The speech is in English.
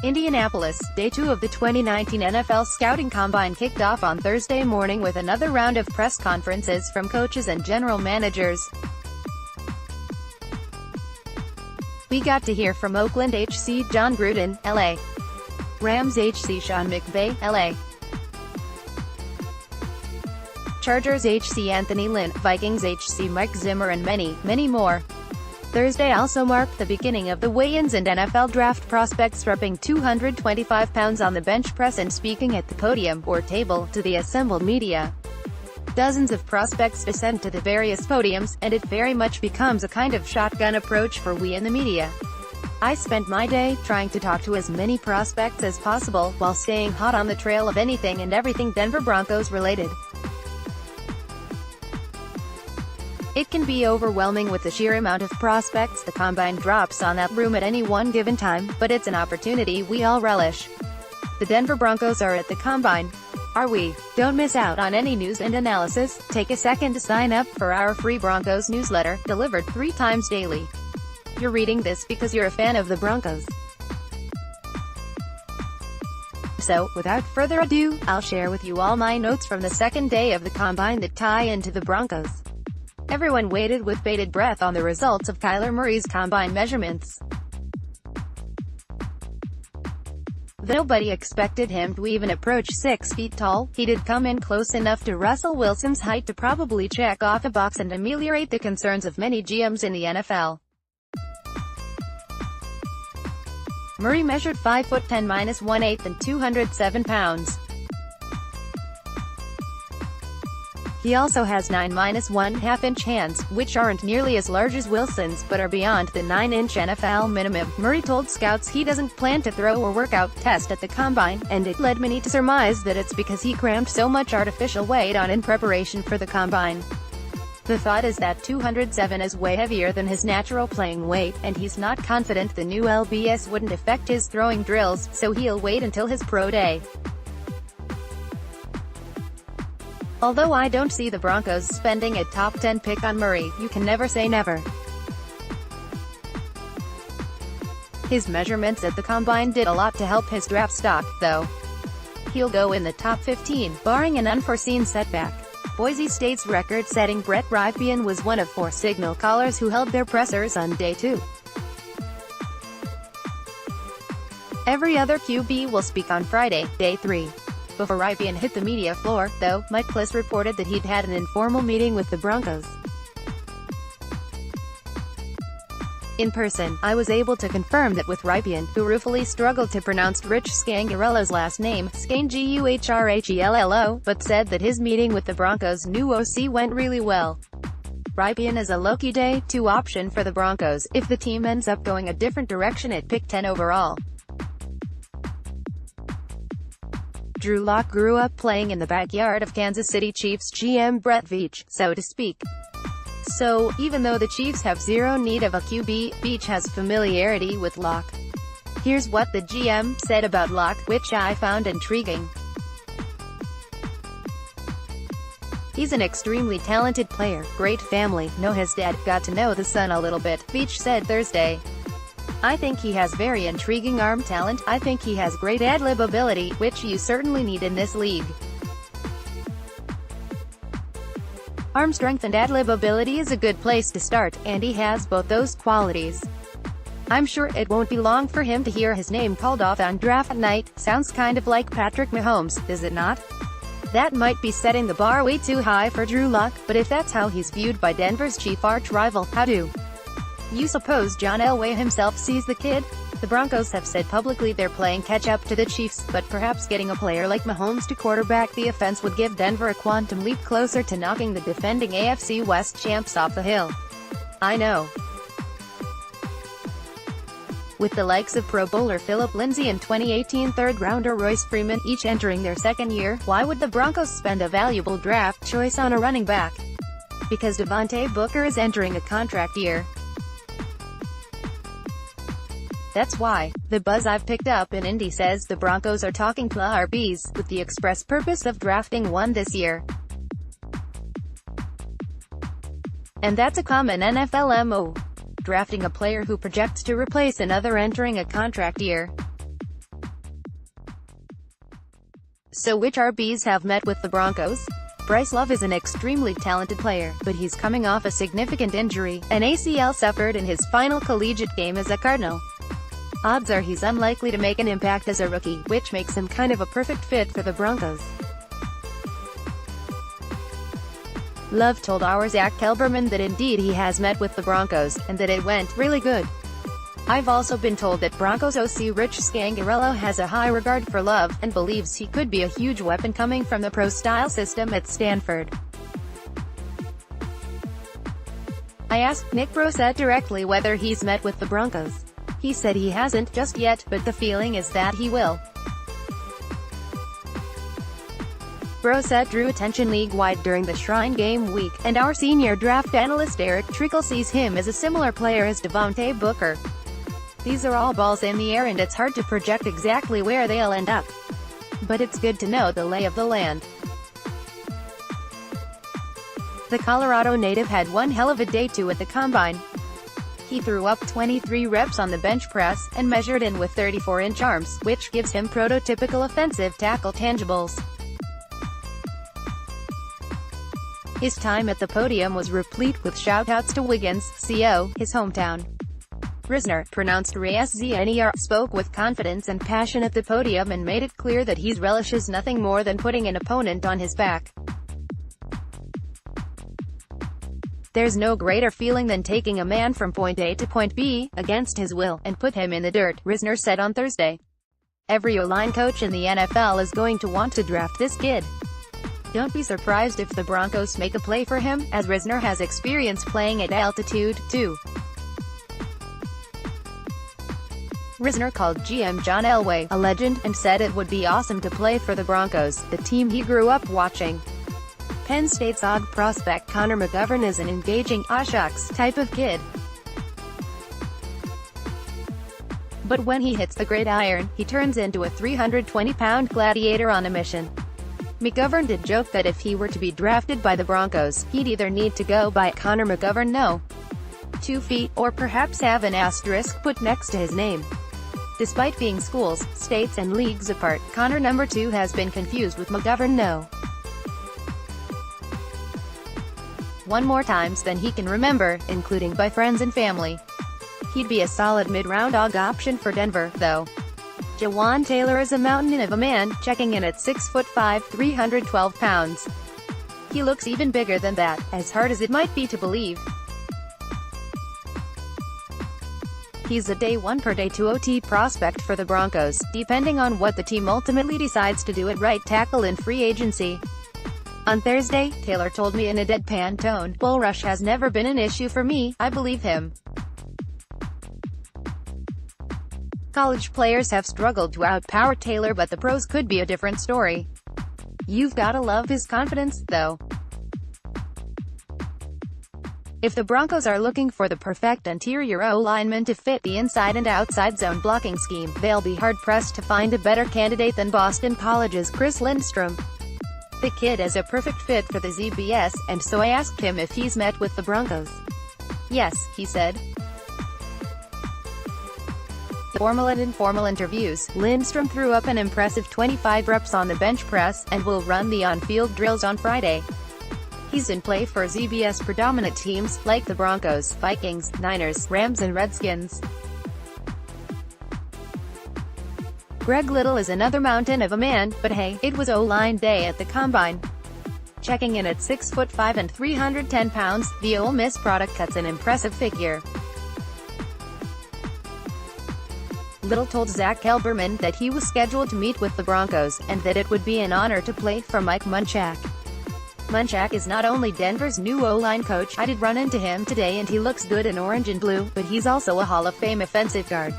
Indianapolis, Day 2 of the 2019 NFL Scouting Combine kicked off on Thursday morning with another round of press conferences from coaches and general managers. We got to hear from Oakland HC Jon Gruden, LA. Rams HC Sean McVay, LA. Chargers HC Anthony Lynn, Vikings HC Mike Zimmer and many, many more. Thursday also marked the beginning of the weigh-ins and NFL draft prospects repping 225 pounds on the bench press and speaking at the podium, or table, to the assembled media. Dozens of prospects descend to the various podiums, and it very much becomes a kind of shotgun approach for we in the media. I spent my day trying to talk to as many prospects as possible, while staying hot on the trail of anything and everything Denver Broncos related. It can be overwhelming with the sheer amount of prospects the combine drops on that room at any one given time, but it's an opportunity we all relish. The Denver Broncos are at the combine. Are we? Don't miss out on any news and analysis. Take a second to sign up for our free Broncos newsletter, delivered 3 times daily. You're reading this because you're a fan of the Broncos. So, without further ado, I'll share with you all my notes from the second day of the combine that tie into the Broncos. Everyone waited with bated breath on the results of Kyler Murray's combine measurements. Though nobody expected him to even approach 6 feet tall, he did come in close enough to Russell Wilson's height to probably check off a box and ameliorate the concerns of many GMs in the NFL. Murray measured 5'10" -1/8 and 207 pounds. He also has 9 1/2 inch hands, which aren't nearly as large as Wilson's, but are beyond the 9-inch NFL minimum. Murray told scouts he doesn't plan to throw or workout test at the combine, and it led many to surmise that it's because he crammed so much artificial weight on in preparation for the combine. The thought is that 207 is way heavier than his natural playing weight, and he's not confident the new LBS wouldn't affect his throwing drills, so he'll wait until his pro day. Although I don't see the Broncos spending a top 10 pick on Murray, you can never say never. His measurements at the combine did a lot to help his draft stock, though. He'll go in the top 15, barring an unforeseen setback. Boise State's record-setting Brett Rypien was one of 4 signal callers who held their pressers on day 2. Every other QB will speak on Friday, day 3. Before Rypien hit the media floor, though, Mike Klis reported that he'd had an informal meeting with the Broncos. In person, I was able to confirm that with Rypien, who ruefully struggled to pronounce Rich Scangarello's last name, Scanguhrello, but said that his meeting with the Broncos' new OC went really well. Rypien is a low-key day 2 option for the Broncos, if the team ends up going a different direction at pick 10 overall. Drew Lock grew up playing in the backyard of Kansas City Chiefs GM Brett Veach, so to speak. So, even though the Chiefs have zero need of a QB, Veach has familiarity with Lock. Here's what the GM said about Lock, which I found intriguing. He's an extremely talented player, great family, know his dad, got to know the son a little bit, Veach said Thursday. I think he has very intriguing arm talent. I think he has great ad-lib ability, which you certainly need in this league. Arm strength and ad-lib ability is a good place to start, and he has both those qualities. I'm sure it won't be long for him to hear his name called off on draft night. Sounds kind of like Patrick Mahomes, does it not? That might be setting the bar way too high for Drew Lock, but if that's how he's viewed by Denver's chief arch-rival, how do you suppose John Elway himself sees the kid? The Broncos have said publicly they're playing catch-up to the Chiefs, but perhaps getting a player like Mahomes to quarterback the offense would give Denver a quantum leap closer to knocking the defending AFC West champs off the hill. I know. With the likes of Pro Bowler Philip Lindsay and 2018 third-rounder Royce Freeman each entering their second year, why would the Broncos spend a valuable draft choice on a running back? Because Devontae Booker is entering a contract year. That's why. The buzz I've picked up in Indy says the Broncos are talking to RBs, with the express purpose of drafting one this year. And that's a common NFL MO. Drafting a player who projects to replace another entering a contract year. So which RBs have met with the Broncos? Bryce Love is an extremely talented player, but he's coming off a significant injury, an ACL suffered in his final collegiate game as a Cardinal. Odds are he's unlikely to make an impact as a rookie, which makes him kind of a perfect fit for the Broncos. Love told our Zach Kelberman that indeed he has met with the Broncos, and that it went really good. I've also been told that Broncos OC Rich Scangarello has a high regard for Love, and believes he could be a huge weapon coming from the pro-style system at Stanford. I asked Nick Brossette directly whether he's met with the Broncos. He said he hasn't just yet, but the feeling is that he will. Brossette drew attention league-wide during the Shrine Game week, and our senior draft analyst Eric Trickle sees him as a similar player as Devontae Booker. These are all balls in the air and it's hard to project exactly where they'll end up. But it's good to know the lay of the land. The Colorado native had one hell of a day too at the Combine. He threw up 23 reps on the bench press, and measured in with 34-inch arms, which gives him prototypical offensive tackle tangibles. His time at the podium was replete with shout-outs to Wiggins, CO, his hometown. Risner, pronounced Rzner, spoke with confidence and passion at the podium and made it clear that he relishes nothing more than putting an opponent on his back. There's no greater feeling than taking a man from point A to point B, against his will, and put him in the dirt, Risner said on Thursday. Every O-line coach in the NFL is going to want to draft this kid. Don't be surprised if the Broncos make a play for him, as Risner has experience playing at altitude, too. Risner called GM John Elway a legend, and said it would be awesome to play for the Broncos, the team he grew up watching. Penn State's AUG prospect Connor McGovern is an engaging, "aw shucks" type of kid. But when he hits the gridiron, he turns into a 320-pound gladiator on a mission. McGovern did joke that if he were to be drafted by the Broncos, he'd either need to go by Connor McGovern No. 2 feet, or perhaps have an asterisk put next to his name. Despite being schools, states and leagues apart, Connor No. 2 has been confused with McGovern No. 1 more times than he can remember, including by friends and family. He'd be a solid mid-round AUG option for Denver, though. Jawan Taylor is a mountain of a man, checking in at 6'5", 312 pounds. He looks even bigger than that, as hard as it might be to believe. He's a day 1 per day 2 OT prospect for the Broncos, depending on what the team ultimately decides to do at right tackle in free agency. On Thursday, Taylor told me in a deadpan tone, "Bull rush has never been an issue for me, I believe him." College players have struggled to outpower Taylor, but the pros could be a different story. You've gotta love his confidence, though. If the Broncos are looking for the perfect interior O-lineman to fit the inside and outside zone blocking scheme, they'll be hard-pressed to find a better candidate than Boston College's Chris Lindstrom. The kid is a perfect fit for the ZBS, and so I asked him if he's met with the Broncos. "Yes," he said. Formal and informal interviews, Lindstrom threw up an impressive 25 reps on the bench press, and will run the on-field drills on Friday. He's in play for ZBS predominant teams, like the Broncos, Vikings, Niners, Rams and Redskins. Greg Little is another mountain of a man, but hey, it was O-line day at the Combine. Checking in at 6'5" and 310 pounds, the Ole Miss product cuts an impressive figure. Little told Zach Kelberman that he was scheduled to meet with the Broncos, and that it would be an honor to play for Mike Munchak. Munchak is not only Denver's new O-line coach, I did run into him today and he looks good in orange and blue, but he's also a Hall of Fame offensive guard.